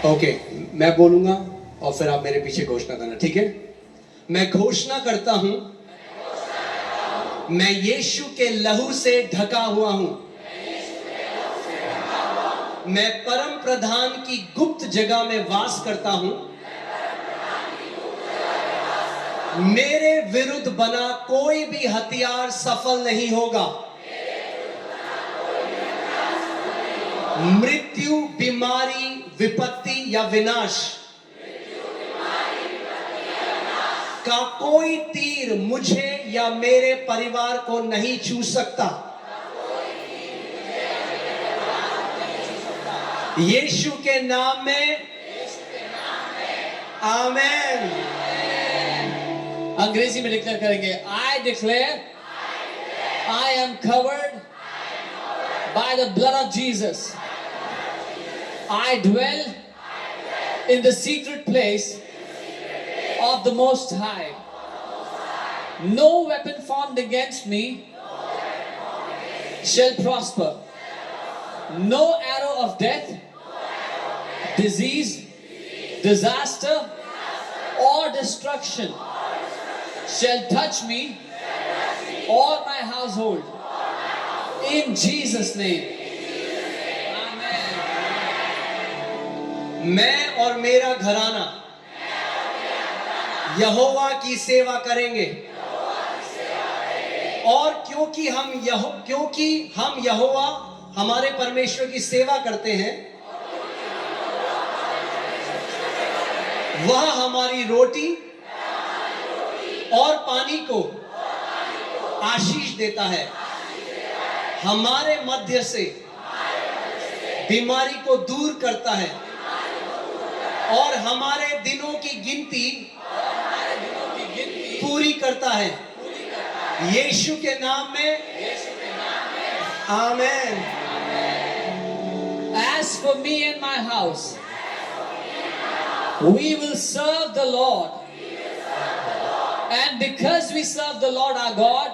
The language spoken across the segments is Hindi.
ओके, मैं बोलूंगा और फिर आप मेरे पीछे घोषणा करना, ठीक है? मैं घोषणा करता हूं, मैं यीशु के लहू से ढका हुआ हूं। मैं परम प्रधान की गुप्त जगह में वास करता हूं। मेरे विरुद्ध बना कोई भी हथियार सफल नहीं होगा। मृत्यु, बीमारी, विपत्ति या विनाश का कोई तीर मुझे या मेरे परिवार को नहीं छू सकता। यीशु के नाम में आमेन। अंग्रेजी में डिक्लेयर करेंगे, I declare I am covered by the blood of Jesus. I dwell in the secret place of the Most High. No weapon formed against me shall prosper. No arrow of death, disease, disaster, or destruction shall touch me or my household. In Jesus' name. Amen. मैं और मेरा घराना यहोवा की सेवा करेंगे। और क्योंकि हम यहोवा हमारे परमेश्वर की सेवा करते हैं, वह हमारी रोटी और पानी को आशीष देता है। हमारे मध्य से बीमारी को दूर करता है और हमारे दिनों की गिनती पूरी करता है। यीशु के नाम में आमेन। As for me and my house, we will serve the Lord. And because we serve the Lord our God,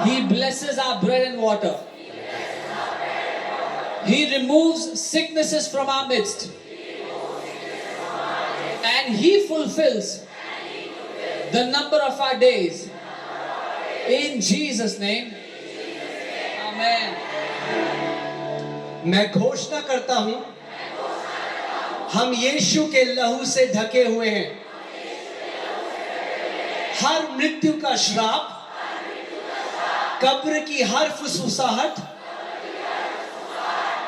He blesses our bread and water. He removes sicknesses from our midst. And He fulfills the number of our days. In Jesus' name. Amen. मैं घोषणा करता हूं, हम यीशु के लहू से ढके हुए हैं। हर मृत्यु का श्राप, कब्र की हर फुसफुसाहट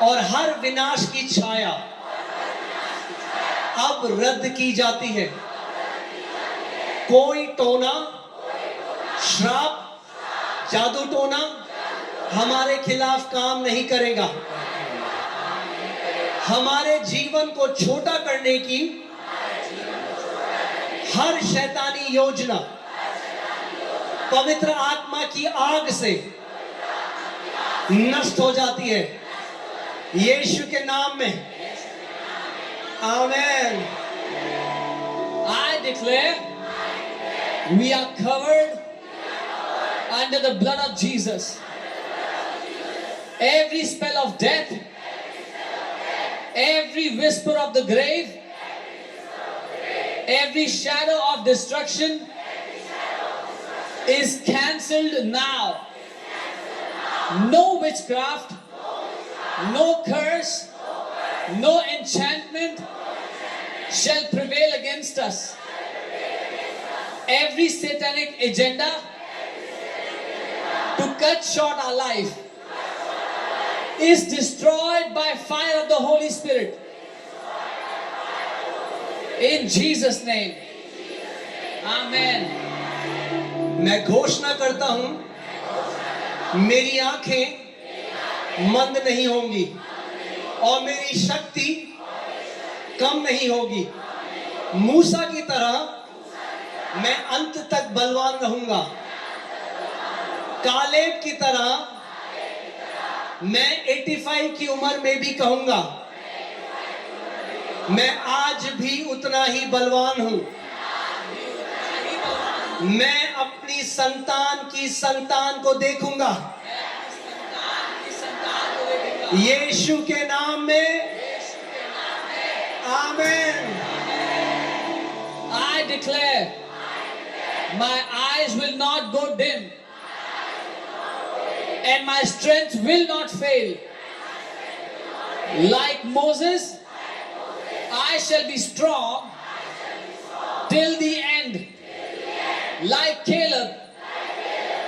और हर विनाश की छाया अब रद्द की जाती है। कोई टोना, श्राप, जादू टोना हमारे खिलाफ काम नहीं करेगा। हमारे जीवन को छोटा करने की हर शैतानी योजना पवित्र आत्मा की आग से नष्ट हो जाती है। यीशु के नाम में आमेन। I declare we are covered under the blood of Jesus. Every spell of death, every whisper of the grave, every shadow of destruction is cancelled now. No witchcraft, no curse, no enchantment shall prevail against us. Every satanic agenda to cut short our life is destroyed by fire of the Holy Spirit. In Jesus' name. Amen. मैं घोषणा करता हूं, मेरी आंखें मंद नहीं होंगी और मेरी शक्ति कम नहीं होगी। मूसा की तरह मैं अंत तक बलवान रहूंगा। कालेब की तरह मैं 85 की उम्र में भी कहूंगा, मैं आज भी उतना ही बलवान हूं। मैं अपनी संतान की संतान को देखूंगा। यीशु के नाम में आमेन। I declare my eyes will not go dim and my strength will not fail. Like Moses, I shall be strong till the end. Like Caleb,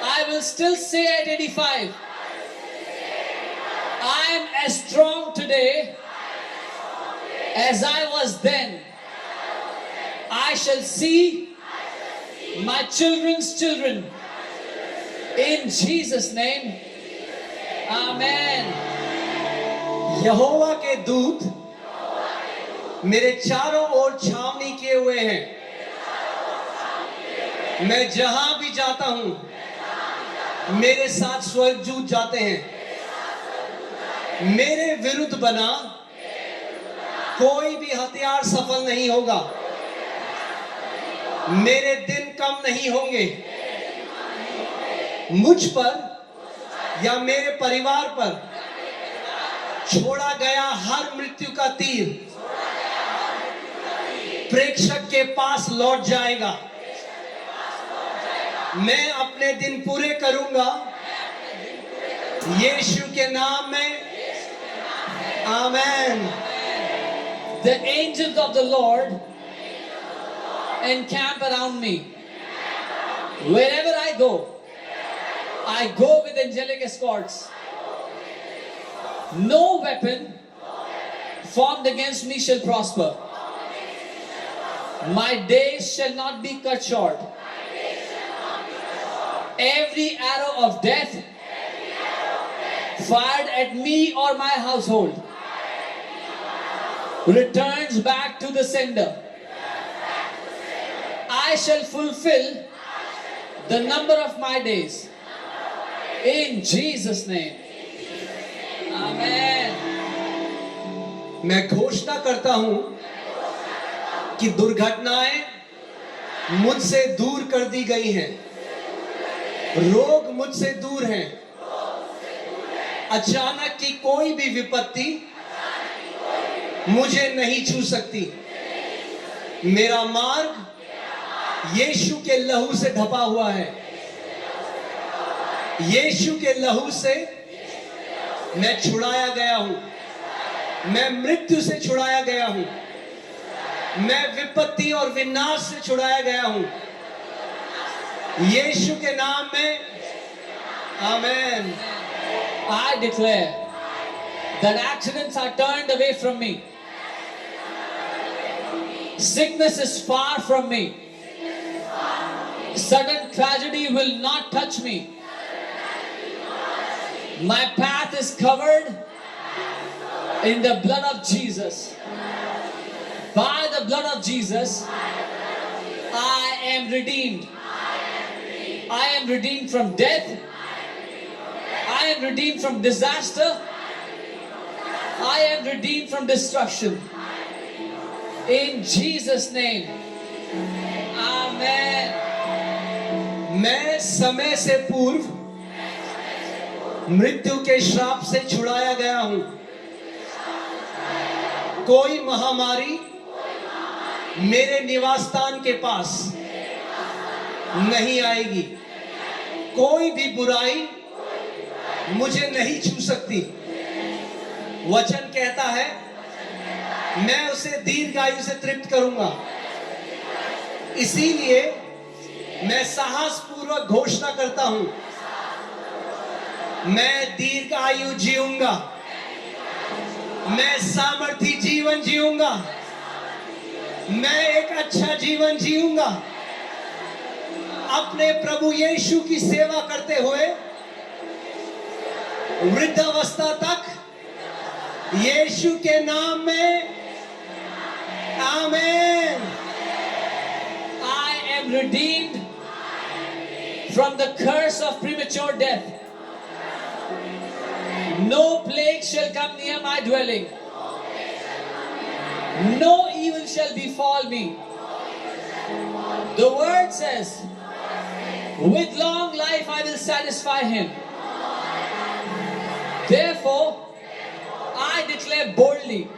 I will still say at 85, I am as strong today as I was then. I shall see my children's children. In Jesus' name, Amen. यहोवा के दूत मेरे चारों ओर छावनी किए हुए हैं। मैं जहां भी जाता हूं मेरे साथ स्वर्गदूत जाते हैं। मेरे विरुद्ध बना कोई भी हथियार सफल नहीं होगा। मेरे दिन कम नहीं होंगे। मुझ पर या मेरे परिवार पर छोड़ा गया हर मृत्यु का तीर प्रेक्षक के पास लौट जाएगा। मैं अपने दिन पूरे करूंगा यीशु के नाम में। आमेन। The angels of the Lord encamp around me. Wherever I go with angelic escorts. No weapon formed against me shall prosper. My days shall not be cut short. Every arrow of death fired at me or my household returns back to the sender. I shall fulfill the number of my days. In Jesus' name. Amen. मैं घोषणा करता हूं कि दुर्घटनाएं मुझसे दूर कर दी गई हैं। रोग मुझसे दूर हैं। अचानक की कोई भी विपत्ति मुझे नहीं छू सकती। मेरा मार्ग यीशु के लहू से ढपा हुआ है। यीशु के लहू से मैं छुड़ाया गया हूं। मैं मृत्यु से छुड़ाया गया हूं। मैं विपत्ति और विनाश से छुड़ाया गया हूं यीशु के नाम में। आमेन। I declare that accidents are turned away from me. Sickness is far from me. Sudden tragedy will not touch me. My path is covered in the blood of Jesus. By the blood of Jesus, I am redeemed. I am redeemed from death. I am redeemed from disaster. I am redeemed from destruction. In Jesus' name. Amen. मैं समय से पूर्व मृत्यु के श्राप से छुड़ाया गया हूं। कोई महामारी मेरे निवास स्थान के पास नहीं आएगी। कोई भी बुराई मुझे नहीं छू सकती। वचन कहता है मैं उसे दीर्घायु से तृप्त करूंगा। इसीलिए मैं साहस पूर्वक घोषणा करता हूं मैं दीर्घायु जीऊंगा। मैं सामर्थी जीवन जीऊंगा। मैं एक अच्छा जीवन जीऊंगा। अपने प्रभु यीशु की सेवा करते हुए वृद्धावस्था तक यीशु के नाम में। आमेन। I am redeemed from the curse of premature death. No plague shall come near my dwelling. No evil shall befall me. The word says, with long life I will satisfy him. Therefore, I declare boldly,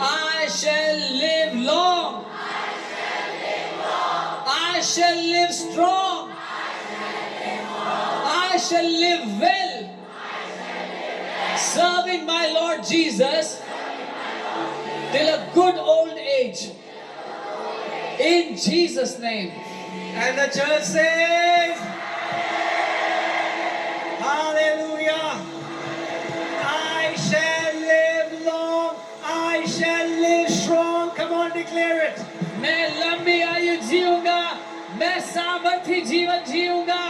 I shall live long. I shall live strong. I shall live well. Serving my Lord Jesus till a good old age. In Jesus' name. And the church says, hallelujah. I shall live long. I shall live strong. Come on, declare it. मैं लंबी आयु जीऊंगा, मैं सामर्थी जीवन जीऊंगा.